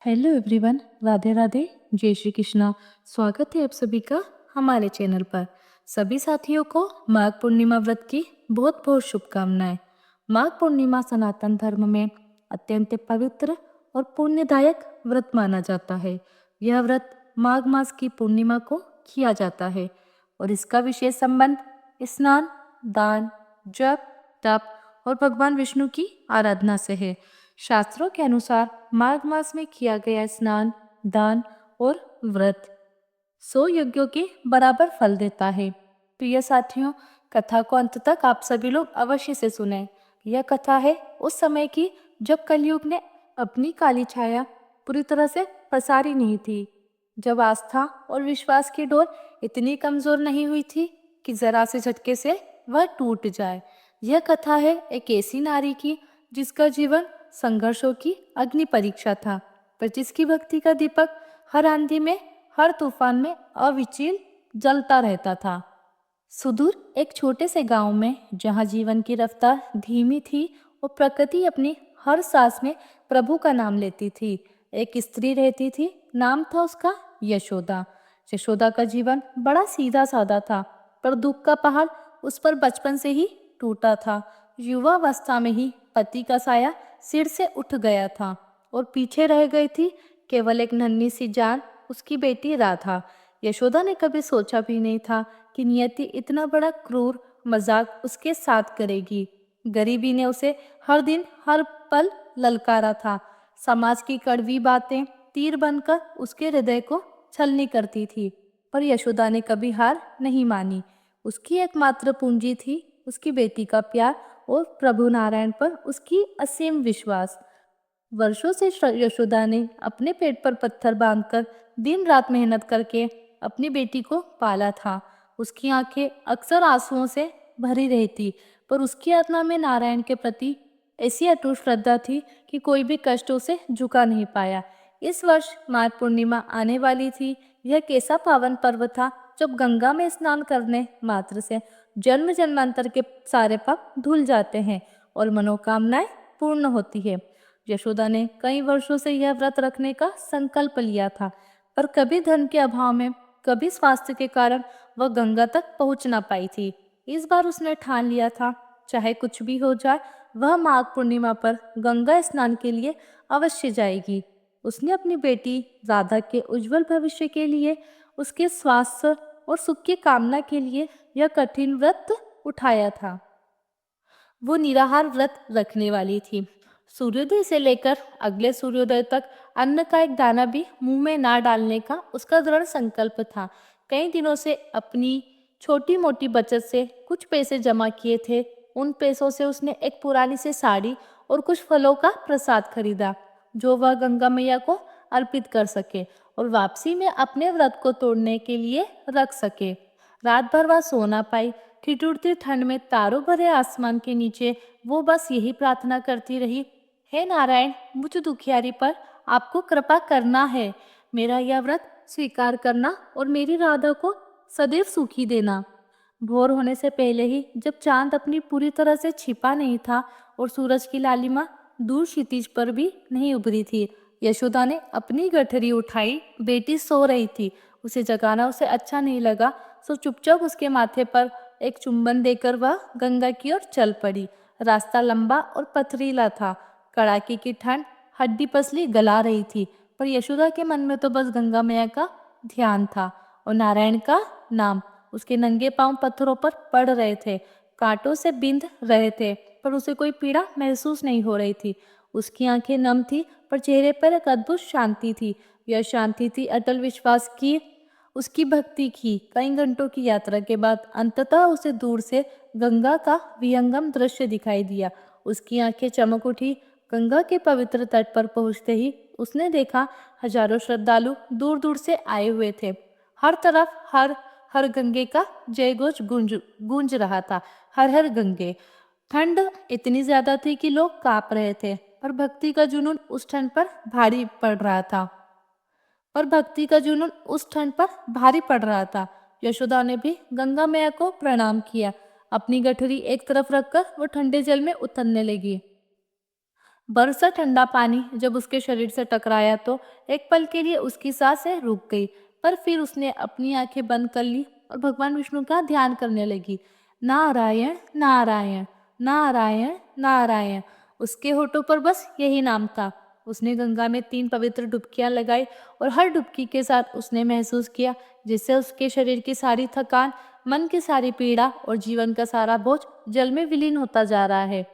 Hello everyone, Radhe Radhe, जय श्री कृष्णा। स्वागत है आप सभी का हमारे चैनल पर। सभी साथियों को माघ पूर्णिमा व्रत की बहुत बहुत शुभकामनाएं। माघ पूर्णिमा सनातन धर्म में अत्यंत पवित्र और पुण्यदायक व्रत माना जाता है। यह व्रत माघ मास की पूर्णिमा को किया जाता है और इसका विशेष संबंध स्नान, दान, जप, तप और भगवान विष्णु की आराधना से है। शास्त्रों के अनुसार माघ मास में किया गया स्नान, दान और व्रत 100 यज्ञों के बराबर फल देता है। प्रिय साथियों, कथा को अंत तक आप सभी लोग अवश्य से सुने। यह कथा है उस समय की जब कलयुग ने अपनी काली छाया पूरी तरह से पसारी नहीं थी, जब आस्था और विश्वास की डोर इतनी कमजोर नहीं हुई थी कि जरा से झटके से वह टूट जाए। यह कथा है एक ऐसी नारी की जिसका जीवन संघर्षों की अग्नि परीक्षा था, पर जिसकी भक्ति का दीपक हर आंधी में, हर तूफान में अविचल जलता रहता था। सुदूर एक छोटे से गांव में, जहां जीवन की रफ्तार धीमी थी और प्रकृति अपनी हर सांस में प्रभु का नाम लेती थी, एक स्त्री रहती थी। नाम था उसका यशोदा। यशोदा का जीवन बड़ा सीधा साधा था, पर दुख का पहाड़ उस पर बचपन से ही टूटा था। युवावस्था में ही पति का साया सिर से उठ गया था और पीछे रह गई थी केवल एक नन्ही सी जान, उसकी बेटी राधा। यशोदा ने कभी सोचा भी नहीं था कि नियति इतना बड़ा क्रूर मजाक उसके साथ करेगी। गरीबी ने उसे हर दिन हर पल ललकारा था। समाज की कड़वी बातें तीर बनकर उसके हृदय को छलनी करती थी, पर यशोदा ने कभी हार नहीं मानी। उसकी एकमात्र पूंजी थी उसकी बेटी का प्यार और प्रभु नारायण पर उसकी असीम विश्वास। वर्षों से यशोदा ने अपने पेट पर पत्थर बांधकर दिन रात मेहनत करके अपनी बेटी को पाला था। उसकी आंखें अक्सर आंसुओं से भरी रहती, पर उसकी आत्मा में नारायण के प्रति ऐसी अटूट श्रद्धा थी कि कोई भी कष्ट उसे झुका नहीं पाया। इस वर्ष माघ पूर्णिमा आने वाली थी। यह कैसा पावन पर्व था जब गंगा में स्नान करने मात्र से जन्म जन्मांतर के सारे पाप धुल जाते हैं और मनोकामनाएं पूर्ण होती है। यशोदा ने कई वर्षों से यह व्रत रखने का संकल्प लिया था, पर कभी धन के अभाव में, कभी स्वास्थ्य के कारण वह गंगा तक पहुंच ना पाई थी। इस बार उसने ठान लिया था, चाहे कुछ भी हो जाए, वह माघ पूर्णिमा पर गंगा स्नान के लिए अवश्य जाएगी। उसने अपनी बेटी राधा के उज्जवल भविष्य के लिए, उसके स्वास्थ्य और सुख की कामना के लिए यह कठिन व्रत उठाया था। वो निराहार व्रत रखने वाली थी। सूर्योदय से लेकर अगले सूर्योदय तक अन्न का एक दाना भी मुंह में ना डालने का उसका दृढ़ संकल्प था। कई दिनों से अपनी छोटी मोटी बचत से कुछ पैसे जमा किए थे। उन पैसों से उसने एक पुरानी सी साड़ी और कुछ फलों का प्रसाद खरीदा, जो वह गंगा मैया को अर्पित कर सके और वापसी में अपने व्रत को तोड़ने के लिए रख सके। रात भर वह सो ना पाई। ठिठुरती ठंड में तारों भरे आसमान के नीचे वो बस यही प्रार्थना करती रही, हे नारायण, मुझ दुखियारी पर आपको कृपा करना है। मेरा यह व्रत स्वीकार करना और मेरी राधा को सदैव सुखी देना। भोर होने से पहले ही, जब चांद अपनी पूरी तरह से छिपा नहीं था और सूरज की लालिमा दूर क्षितिज पर भी नहीं उभरी थी, यशोदा ने अपनी गठरी उठाई। बेटी सो रही थी, उसे जगाना उसे अच्छा नहीं लगा, सो चुपचाप उसके माथे पर एक चुंबन देकर वह गंगा की ओर चल पड़ी। रास्ता लंबा और पथरीला था। कड़ाके की ठंड हड्डी पसली गला रही थी, पर यशोदा के मन में तो बस गंगा मैया का ध्यान था और नारायण का नाम। उसके नंगे पांव पत्थरों पर पड़ रहे थे, कांटों से बिंध रहे थे, पर उसे कोई पीड़ा महसूस नहीं हो रही थी। उसकी आंखें नम थी, पर चेहरे पर एक अद्भुत शांति थी। यह शांति थी अटल विश्वास की, उसकी भक्ति की। कई घंटों की यात्रा के बाद अंततः उसे दूर से गंगा का विहंगम दृश्य दिखाई दिया। उसकी आंखें चमक उठी। गंगा के पवित्र तट पर पहुंचते ही उसने देखा हजारों श्रद्धालु दूर दूर से आए हुए थे। हर तरफ हर हर गंगे का जय घोष गूंज गूंज रहा था। हर हर गंगे। ठंड इतनी ज्यादा थी कि लोग कांप रहे थे, पर भक्ति का जुनून उस ठंड पर भारी पड़ रहा था। भारी पड़ रहा था। यशोदा ने भी गंगा मैया को प्रणाम किया। अपनी गठरी एक तरफ रखकर वो ठंडे जल में उतरने लगी। बरसा ठंडा पानी जब उसके शरीर से टकराया तो एक पल के लिए उसकी सांसें रुक गई, पर फिर उसने अपनी आंखें बंद कर ली और भगवान विष्णु का ध्यान करने लगी। नारायण नारायण नारायण नारायण। उसके होठों पर बस यही नाम था। उसने गंगा में 3 पवित्र डुबकियां लगाई और हर डुबकी के साथ उसने महसूस किया जिससे उसके शरीर की सारी थकान, मन की सारी पीड़ा और जीवन का सारा बोझ जल में विलीन होता जा रहा है।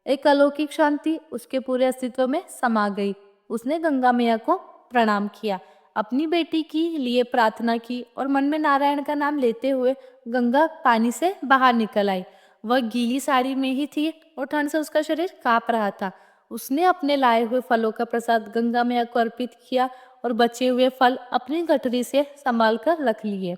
एक अलौकिक शांति उसके पूरे अस्तित्व में समा गई। उसने गंगा मैया को प्रणाम किया, अपनी बेटी की लिए प्रार्थना की और मन में नारायण का नाम लेते हुए गंगा पानी से बाहर निकल आई। वह गीली साड़ी में ही थी और ठंड से उसका शरीर कांप रहा था। उसने अपने लाए हुए फलों का प्रसाद गंगा मैया को अर्पित किया और बचे हुए फल अपनी गठरी से संभाल कर रख लिए।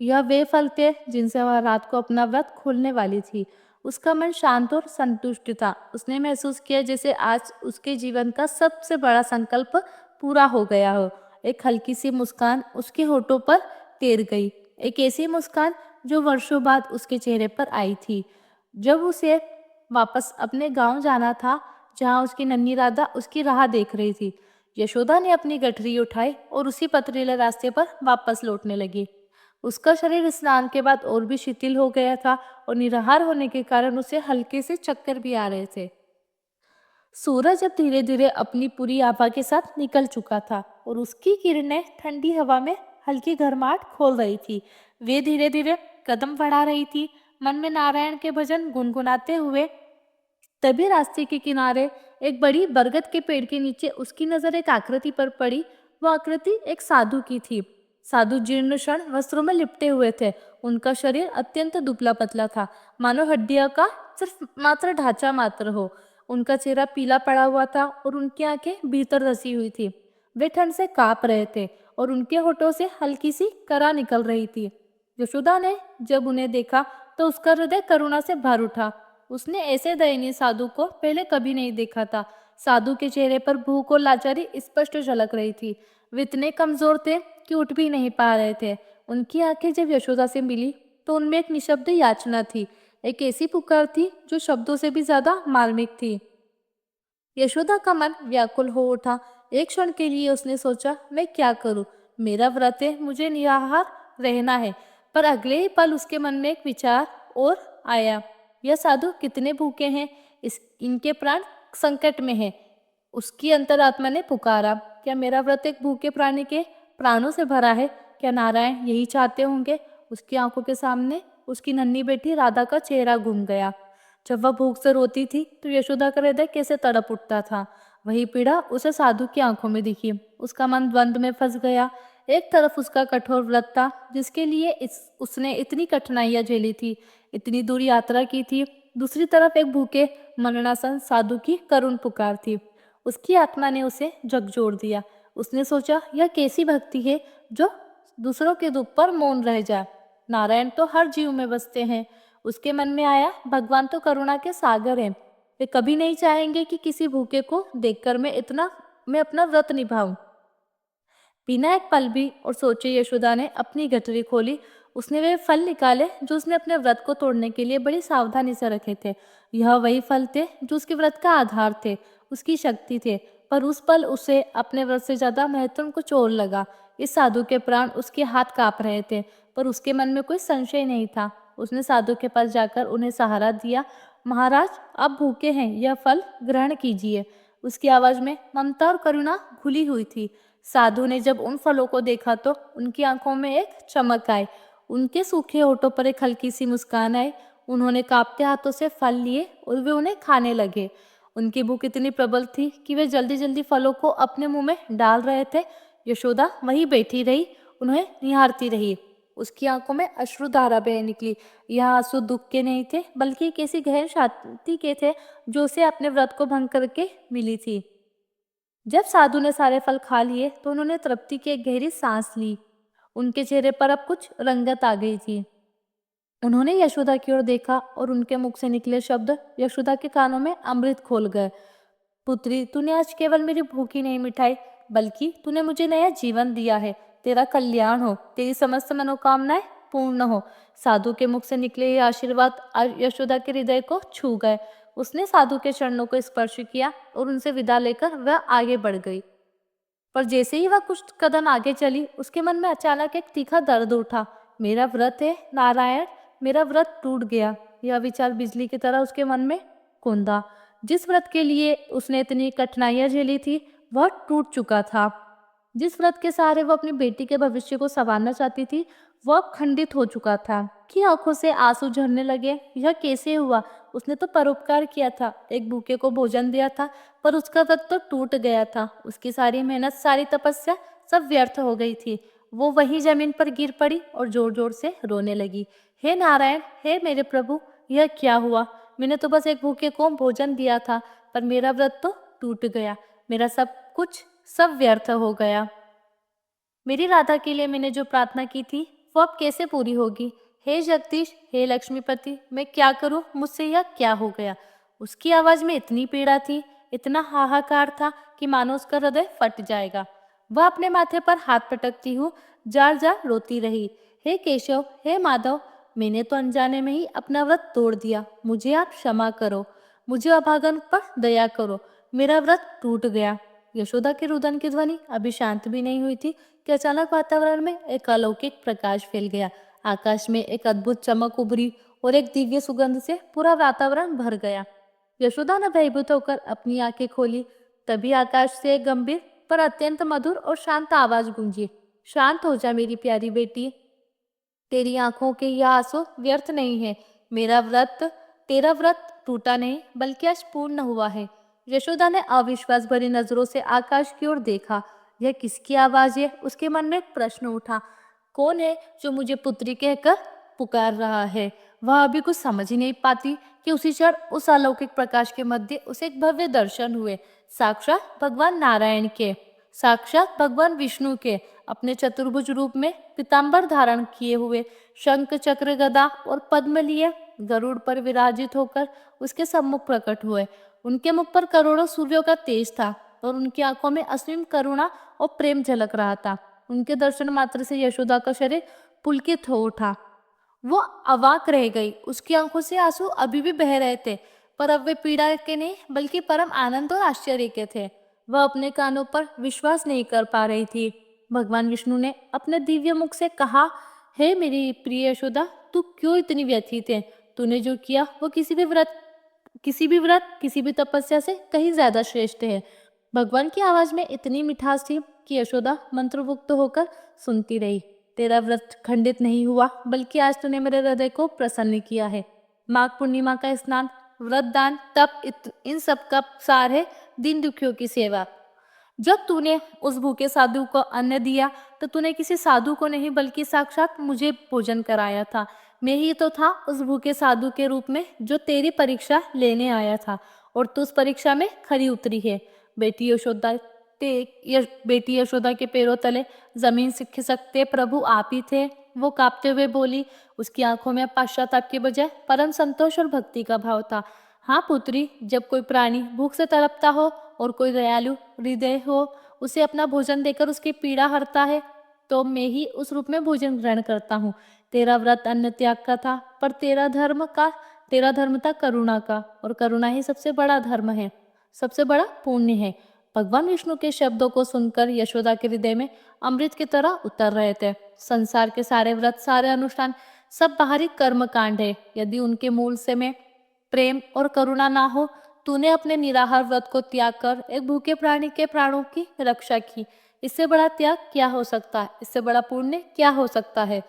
यह वे फल थे जिनसे वह रात को अपना व्रत खोलने वाली थी। उसका मन शांत और संतुष्ट था। उसने महसूस किया जैसे आज उसके जीवन का सबसे बड़ा संकल्प पूरा हो गया हो। एक हल्की सी मुस्कान उसके होठों पर तैर गई, एक ऐसी मुस्कान जो वर्षों बाद उसके चेहरे पर आई थी जब उसे वापस अपने गांव जाना था, जहां उसकी नन्ही राधा उसकी राह देख रही थी। यशोदा ने अपनी गठरी उठाई और उसी पथरीले रास्ते पर वापस लौटने लगी। उसका शरीर स्नान के बाद और भी शिथिल हो गया था और निराहार होने के कारण उसे हल्के से चक्कर भी आ रहे थे। सूरज अब धीरे धीरे अपनी पूरी आभा के साथ निकल चुका था और उसकी किरणें ठंडी हवा में हल्की गर्माहट खोल रही थी। वे धीरे धीरे कदम बढ़ा रही थी, मन में नारायण के भजन गुनगुनाते हुए। तभी रास्ते के किनारे एक बड़ी बरगद के पेड़ के नीचे उसकी नजर एक आकृति पर पड़ी। वो आकृति एक साधु की थी। साधु जीर्ण शीर्ण वस्त्रों में लिपटे हुए थे। उनका शरीर अत्यंत दुबला पतला था, मानो हड्डियों का सिर्फ मात्र ढांचा मात्र हो। उनका चेहरा पीला पड़ा हुआ था और उनकी आंखें भीतर धसी हुई थी। वे ठंड से कांप रहे थे और उनके होठों से हल्की सी करा निकल रही थी। यशोदा ने जब उन्हें देखा तो उसका हृदय करुणा से भर उठा। उसने ऐसे दयनीय साधु को पहले कभी नहीं देखा था। साधु के चेहरे पर भूख और लाचारी स्पष्ट झलक रही थी। वे इतने कमजोर थे कि उठ भी नहीं पा रहे थे। उनकी आंखें जब यशोदा से मिली तो उनमें एक निशब्द याचना थी, एक ऐसी पुकार थी जो शब्दों से भी ज्यादा मार्मिक थी। यशोदा का मन व्याकुल हो उठा। एक क्षण के लिए उसने सोचा, मैं क्या करूं? मेरा व्रत है, मुझे निराहार रहना है। पर अगले ही पल उसके मन में एक विचार और आया। यह साधु कितने भूखे हैं, इनके प्राण संकट में हैं। उसकी अंतरात्मा ने पुकारा, क्या मेरा व्रत एक भूखे प्राणी के प्राणों से भरा है? क्या नारायण यही चाहते होंगे? उसकी आंखों के सामने उसकी नन्ही बेटी राधा का चेहरा घूम गया। जब वह भूख से रोती थी तो यशोदा का हृदय कैसे तड़प उठता था। वही पीड़ा उसे साधु की आंखों में दिखी। उसका मन द्वंद में फंस गया। एक तरफ उसका कठोर व्रत था जिसके लिए उसने इतनी कठिनाइयां झेली थी, इतनी दूर यात्रा की थी। दूसरी तरफ एक भूखे मरणासन साधु की करुण पुकार थी। उसकी आत्मा ने उसे झकझोर दिया। उसने सोचा, यह कैसी भक्ति है जो दूसरों के दुख पर मौन रह जाए। नारायण तो हर जीव में बसते हैं। उसके मन में आया, भगवान तो करुणा के सागर हैं। वे कभी नहीं चाहेंगे कि किसी भूखे को देखकर मैं अपना व्रत निभाऊं। बिना एक पल भी और सोचे यशोदा ने अपनी गठरी खोली। उसने वे फल निकाले जो उसने अपने व्रत को तोड़ने के लिए बड़ी सावधानी से रखे थे। यह वही फल थे जो उसके व्रत का आधार थे, उसकी शक्ति थे। पर उस पल उसे अपने व्रत से ज्यादा महत्वपूर्ण कुछ और लगा। इस साधु के प्राण उसके हाथ कांप रहे थे, पर उसके मन में कोई संशय नहीं था। उसने साधु के पास जाकर उन्हें सहारा दिया। महाराज, आप भूखे हैं, यह फल ग्रहण कीजिए। उसकी आवाज में ममता और करुणा घुली हुई थी। साधु ने जब उन फलों को देखा तो उनकी आंखों में एक चमक आई। उनके सूखे होठों पर एक हल्की सी मुस्कान आई। उन्होंने कांपते हाथों से फल लिए और वे उन्हें खाने लगे। उनकी भूख इतनी प्रबल थी कि वे जल्दी जल्दी फलों को अपने मुंह में डाल रहे थे। यशोदा वहीं बैठी रही, उन्हें निहारती रही। उसकी आंखों में अश्रुधारा बह निकली। यह आंसू दुख के नहीं थे, बल्कि एक ऐसी गहन शांति के थे जो उसे अपने व्रत को भंग करके मिली थी। जब साधु ने सारे फल खा लिए तो उन्होंने तृप्ति की एक गहरी सांस ली। उनके चेहरे पर अब कुछ रंगत आ गई थी। उन्होंने यशोदा की ओर देखा और उनके मुख से निकले शब्द यशोदा के कानों में अमृत खोल गए। पुत्री, तूने आज केवल मेरी भूख ही नहीं मिटाई, बल्कि तूने मुझे नया जीवन दिया है। तेरा कल्याण हो, तेरी समस्त मनोकामनाएं पूर्ण हो। साधु के मुख से निकले ये आशीर्वाद यशोदा के हृदय को छू गए। उसने साधु के चरणों को स्पर्श किया और उनसे विदा लेकर वह आगे बढ़ गई। पर जैसे ही वह कुछ कदम आगे चली, उसके मन में अचानक एक तीखा दर्द उठा। मेरा व्रत है नारायण, मेरा व्रत टूट गया। यह विचार बिजली की तरह उसके मन में कौंधा। जिस व्रत के लिए उसने इतनी कठिनाइयां झेली थी, वह टूट चुका था। जिस व्रत के सहारे वो अपनी बेटी के भविष्य को संवारना चाहती थी, वह अब खंडित हो चुका था। कि आंखों से आंसू झरने लगे। यह कैसे हुआ? उसने तो परोपकार किया था, एक भूखे को भोजन दिया था, पर उसका व्रत तो टूट गया था। उसकी सारी मेहनत, सारी तपस्या सब व्यर्थ हो गई थी। वो वहीं जमीन पर गिर पड़ी और जोर जोर से रोने लगी। हे नारायण, हे मेरे प्रभु, यह क्या हुआ? मैंने तो बस एक भूखे को भोजन दिया था, पर मेरा व्रत तो टूट गया। मेरा सब कुछ सब व्यर्थ हो गया। मेरी राधा के लिए मैंने जो प्रार्थना की थी, वो अब कैसे पूरी होगी? हे जगदीश, हे लक्ष्मीपति, मैं क्या करूं? मुझसे यह क्या हो गया? उसकी आवाज में इतनी पीड़ा थी, इतना हाहाकार था कि मानो उसका हृदय फट जाएगा। वह अपने माथे पर हाथ पटकती हुई जार जार रोती रही। हे केशव, हे माधव, मैंने तो अनजाने में ही अपना व्रत तोड़ दिया। मुझे आप क्षमा करो, मुझे अभागन पर दया करो। मेरा व्रत टूट गया। यशोदा के रुदन की ध्वनि अभी शांत भी नहीं हुई थी कि अचानक वातावरण में एक अलौकिक प्रकाश फैल गया। आकाश में एक अद्भुत चमक उभरी और एक दिव्य सुगंध से पूरा वातावरण भर गया। यशोदा ने भयभीत होकर अपनी आंखें खोली। तभी आकाश से एक गंभीर पर अत्यंत मधुर और शांत आवाज गूंजी। शांत हो जा मेरी प्यारी बेटी, तेरी आंखों के यह आंसू व्यर्थ नहीं है। मेरा व्रत, तेरा व्रत टूटा नहीं बल्कि आज पूर्ण हुआ है। यशोदा ने अविश्वास भरी नजरों से आकाश की ओर देखा। यह किसकी आवाज है? उसके मन में एक प्रश्न उठा। कौन है जो मुझे पुत्री कहकर पुकार रहा है? वह अभी कुछ समझ ही नहीं पाती कि उसी क्षण उस अलौकिक प्रकाश के मध्य उसे एक भव्य दर्शन हुए। साक्षात भगवान नारायण के, साक्षात भगवान विष्णु के, अपने चतुर्भुज रूप में पीतांबर धारण किए हुए, शंख चक्र गदा और पद्म लिए गरुड़ पर विराजित होकर उसके सम्मुख प्रकट हुए। उनके मुख पर करोड़ों सूर्यों का तेज था और उनकी आंखों में असीम करुणा और प्रेम झलक रहा था। उनके दर्शन मात्र से यशोदा का शरीर पुलकित हो उठा। वो अवाक रह गई। उसकी आंखों से आंसू अभी भी बह रहे थे, पर अब वे पीड़ा के नहीं बल्कि परम आनंद और आश्चर्य के थे। वह अपने कानों पर विश्वास नहीं कर पा रही थी। भगवान विष्णु ने अपने दिव्य मुख से कहा, हे मेरी प्रिय यशोदा, तू क्यों इतनी व्यथित है? तूने जो किया वो किसी भी व्रत किसी भी तपस्या से कहीं ज्यादा श्रेष्ठ है। भगवान की आवाज में इतनी मिठास थी कि यशोदा मंत्रमुग्ध होकर सुनती रही। तेरा व्रत खंडित नहीं हुआ, बल्कि आज तूने मेरे हृदय को प्रसन्न किया है। माघ पूर्णिमा का स्नान, व्रत, दान, तप, इन सब का सार है दीन दुखियों की सेवा। जब तूने उस भूखे साधु को अन्न दिया, तो तूने किसी साधु को नहीं बल्कि साक्षात मुझे भोजन कराया था। मैं ही तो था उस भूखे साधु के रूप में जो तेरी परीक्षा लेने आया था, और तू उस परीक्षा में खरी उतरी है। बेटी यशोदा बेटी यशोदा के पैरों तले जमीन से खिसकते प्रभु आप ही थे। वो कांपते हुए बोली। उसकी आंखों में पश्चाताप के बजाय परम संतोष और भक्ति का भाव था। हाँ पुत्री, जब कोई प्राणी भूख से तड़पता हो और कोई दयालु हृदय हो उसे अपना भोजन देकर उसकी पीड़ा हरता है, तो मैं ही उस रूप में भोजन ग्रहण करता हूँ। तेरा व्रत अन्न त्याग का था, पर तेरा धर्म था करुणा का, और करुणा ही सबसे बड़ा धर्म है, सबसे बड़ा पुण्य है। भगवान विष्णु के शब्दों को सुनकर यशोदा के हृदय में अमृत की तरह उतर रहे थे। संसार के सारे व्रत, सारे अनुष्ठान सब बाहरी कर्म कांड है। यदि उनके मूल से में प्रेम और करुणा ना हो, तूने अपने निराहार व्रत को त्याग कर एक भूखे प्राणी के प्राणों की रक्षा की। इससे बड़ा त्याग क्या हो सकता है? इससे बड़ा पुण्य क्या हो सकता है?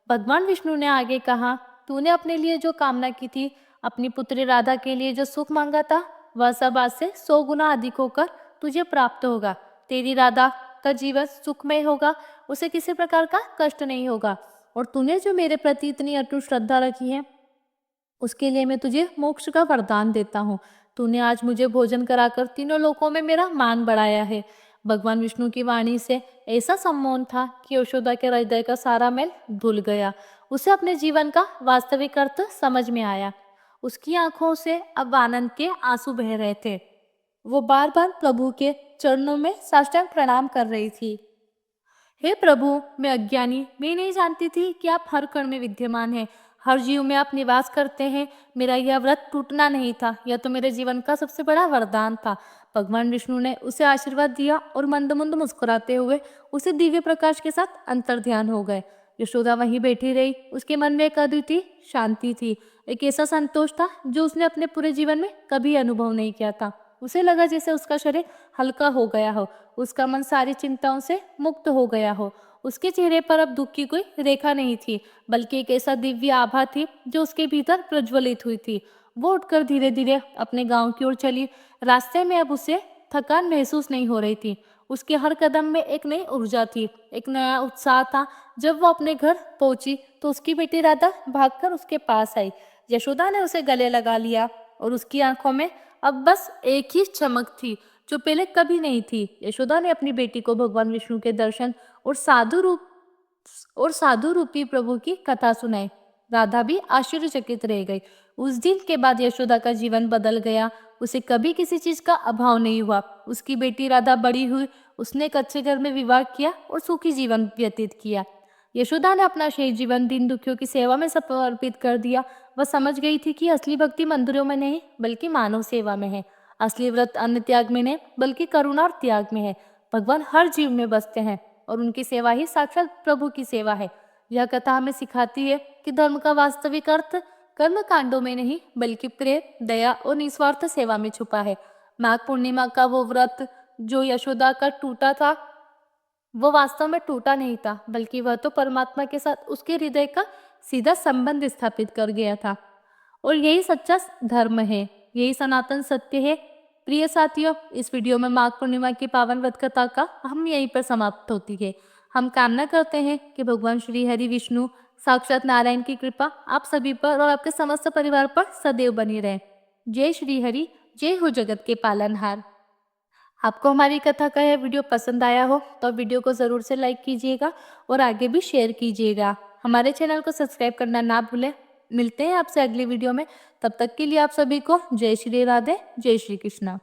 भगवान विष्णु ने आगे कहा, तूने अपने लिए जो कामना की थी, अपनी पुत्री राधा के लिए जो सुख मांगा था, वह सब आज से 100 गुना अधिक होकर तुझे प्राप्त होगा। तेरी राधा का जीवन सुखमय होगा, उसे किसी प्रकार का कष्ट नहीं होगा। और तूने जो मेरे प्रति इतनी अटूट श्रद्धा रखी है, उसके लिए मैं तुझे मोक्ष का वरदान देता हूँ। तूने आज मुझे भोजन कराकर तीनों लोकों में मेरा मान बढ़ाया है। भगवान विष्णु की वाणी से ऐसा सम्मोहन था कि यशोदा के हृदय का सारा मैल धुल गया। उसे अपने जीवन का वास्तविक अर्थ समझ में आया। उसकी आंखों से अब आनंद के आंसू बह रहे थे। वो बार बार प्रभु के चरणों में साष्टांग प्रणाम कर रही थी। हे प्रभु, मैं अज्ञानी, मैं नहीं जानती थी कि आप हर कण में विद्यमान हैं। हर जीव में आप निवास करते हैं। मेरा यह व्रत टूटना नहीं था, यह तो मेरे जीवन का सबसे बड़ा वरदान था। भगवान विष्णु ने उसे आशीर्वाद दिया और मंद-मंद मुस्कुराते हुए उसे दिव्य प्रकाश के साथ अंतर्ध्यान हो गए। यशोदा वहीं बैठी रही। उसके मन में एक अद्वितीय शांति थी, एक ऐसा संतोष था जो उसने अपने पूरे जीवन में कभी अनुभव नहीं किया था। उसे लगा जैसे उसका शरीर हल्का हो गया हो, उसका मन सारी चिंताओं से मुक्त हो गया हो। उसके चेहरे पर अब दुख की कोई रेखा नहीं थी, बल्कि एक ऐसा दिव्य आभा थी जो उसके भीतर प्रज्वलित हुई थी। वो उठकर धीरे धीरे अपने गांव की ओर चली। रास्ते में अब उसे थकान महसूस नहीं हो रही थी। उसके हर कदम में एक नई ऊर्जा थी, एक नया उत्साह था। जब वो अपने घर पहुंची तो उसकी बेटी राधा भागकर उसके पास आई। यशोदा ने उसे गले लगा लिया और उसकी आंखों में अब बस एक ही चमक थी जो पहले कभी नहीं थी। यशोदा ने अपनी बेटी को भगवान विष्णु के दर्शन और साधु रूपी प्रभु की कथा सुनाई। राधा भी आश्चर्यचकित रह गई। उस दिन के बाद यशोदा का जीवन बदल गया। उसे कभी किसी चीज का अभाव नहीं हुआ। उसकी बेटी राधा बड़ी हुई, उसने एक अच्छे घर में विवाह किया और सुखी जीवन व्यतीत किया। यशोदा ने अपना शेष जीवन दीन दुखियों की सेवा में समर्पित कर दिया। वह समझ गई थी कि असली भक्ति मंदिरों में नहीं बल्कि मानव सेवा में है। असली व्रत अन्न त्याग में नहीं बल्कि करुणा और त्याग में है। भगवान हर जीव में बसते हैं और उनकी सेवा ही साक्षात प्रभु की सेवा है। यह कथा हमें सिखाती है कि धर्म का वास्तविक अर्थ कर्म कांडों में नहीं बल्कि प्रेम, दया और निस्वार्थ सेवा में छुपा है। माघ पूर्णिमा का वो व्रत जो यशोदा का टूटा था, वो वास्तव में टूटा नहीं था, बल्कि वह तो परमात्मा के साथ उसके हृदय का सीधा संबंध स्थापित कर गया था। और यही सच्चा धर्म है, यही सनातन सत्य है। प्रिय साथियों, इस वीडियो में माघ पूर्णिमा की पावन व्रत कथा का हम यहीं पर समाप्त होती है। हम कामना करते हैं कि भगवान श्री हरि विष्णु साक्षात नारायण की कृपा आप सभी पर और आपके समस्त परिवार पर सदैव बनी रहे। जय श्री हरि, जय हो जगत के पालनहार। आपको हमारी कथा का यह वीडियो पसंद आया हो तो वीडियो को ज़रूर से लाइक कीजिएगा और आगे भी शेयर कीजिएगा। हमारे चैनल को सब्सक्राइब करना ना भूलें। मिलते हैं आपसे अगली वीडियो में। तब तक के लिए आप सभी को जय श्री राधे, जय श्री कृष्णा।